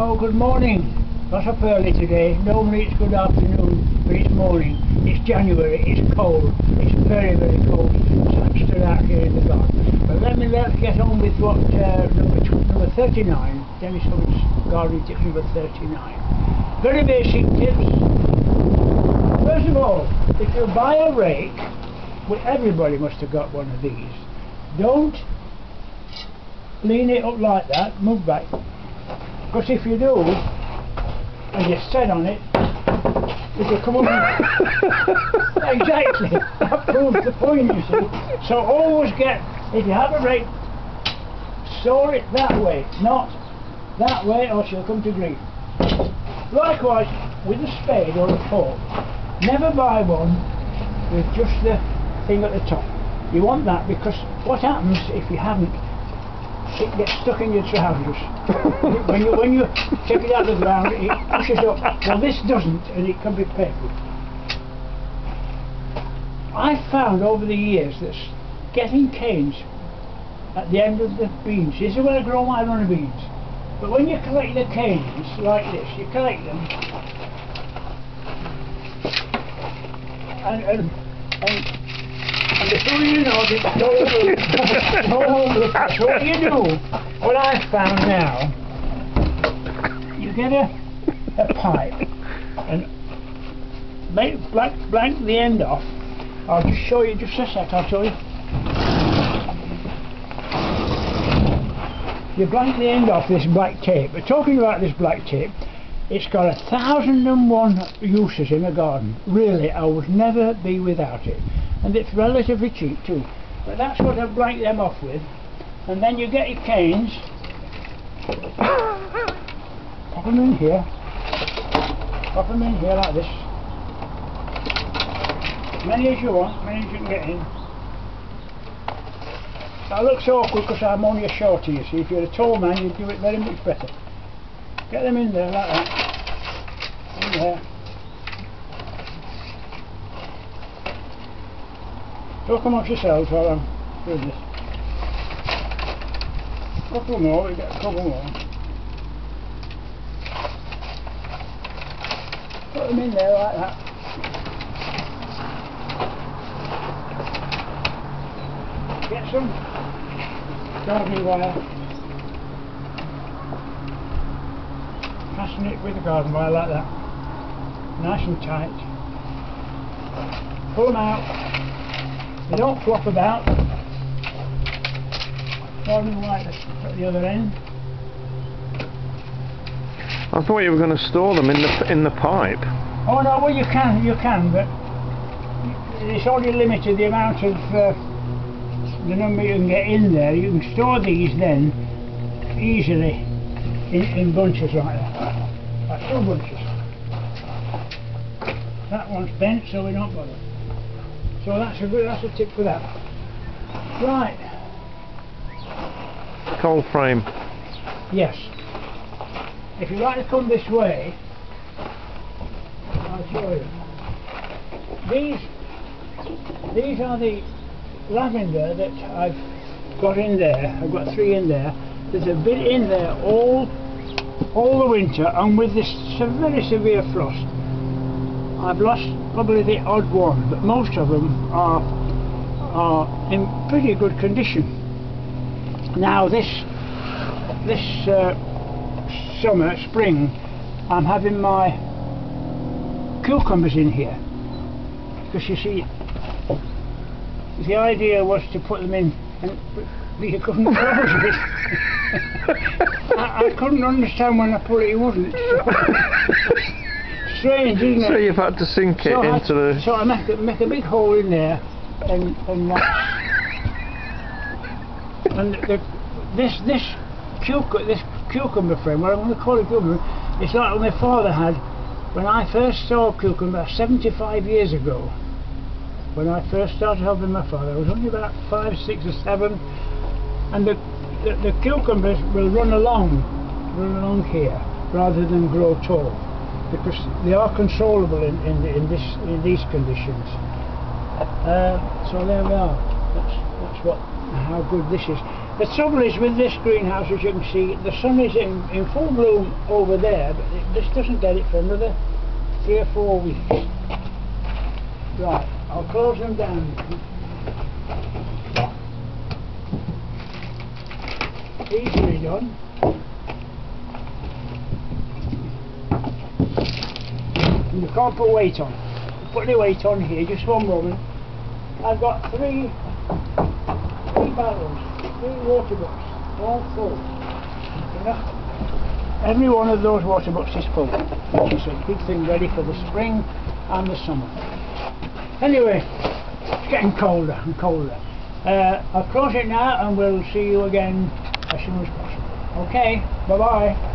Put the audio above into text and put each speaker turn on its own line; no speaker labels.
Oh, good morning. Got up early today. Normally it's good afternoon, but it's morning. It's January, it's cold. It's very, very cold. So I'm stood out here in the garden. But let's get on with what number 39, Dennis Hubbard's gardening tips number 39. Very basic tips. First of all, if you buy a rake, well, everybody must have got one of these. Don't lean it up like that, move back. Because if you do, and you sit on it, it'll come up. Exactly, that proves the point, you see. So always get, if you have a rake, sow it that way, not that way, or she'll come to grief. Likewise, with a spade or a fork, never buy one with just the thing at the top. You want that because what happens if you haven't? It gets stuck in your trousers. when you take it out of the ground, it pushes up. Well, this doesn't, and it can be painful. I've found over the years that getting canes at the end of the beans, this is where I grow my runner beans. But when you collect the canes like this, you collect them, and before you know it, so what you do, what I've found now, you get a pipe and blank the end off. I'll just show you, just a sec, I'll show you. You blank the end off this black tape. But talking about this black tape, it's got 1001 uses in a garden. Really, I would never be without it. And it's relatively cheap too. But that's what I blank them off with. And then you get your canes, pop them in here like this. Many as you want, many as you can get in. That looks awkward because I'm only a shorty, you see. If you're a tall man, you'd do it very much better. Get them in there like that. In there. Talk amongst yourselves while I'm doing this. A couple more, we get a couple more. Put them in there like that. Get some gardening wire. Fasten it with the garden wire like that. Nice and tight. Pull them out. They don't flop about. Gardening wire at the other end.
I thought you were going to store them in the pipe.
Oh no, well you can, but it's only limited the amount of the number you can get in there. You can store these then easily in bunches like that, like 2 bunches. That one's bent, so we don't bother. So that's a tip for that. Right.
Cold frame.
Yes. If you like to come this way, I'll show you. These are the lavender that I've got in there. I've got 3 in there. There's a bit in there all the winter, and with this very severe frost, I've lost probably the odd one, but most of them are in pretty good condition. Now this spring, I'm having my cucumbers in here, because you see, the idea was to put them in, and you couldn't close it. I couldn't understand when I put it, it wouldn't. Strange, isn't it?
So you've had to sink it into the...
So I make a big hole in there, and this cucumber frame, what I'm going to call it cucumber, it's like what my father had when I first saw cucumber 75 years ago. When I first started helping my father, I was only about 5, 6 or 7, and the cucumbers will run along here rather than grow tall, because they are controllable in these conditions. So there we are. That's how good this is. The trouble is with this greenhouse, as you can see, the sun is in full bloom over there, but this doesn't get it for another 3 or 4 weeks. Right, I'll close them down. Easily done. And you can't put weight on. Put any weight on here, just one moment. I've got three barrels, 3 water butts, all full. Every one of those water butts is full. It's a good thing ready for the spring and the summer. Anyway, it's getting colder and colder. I'll close it now and we'll see you again as soon as possible. Okay, bye bye.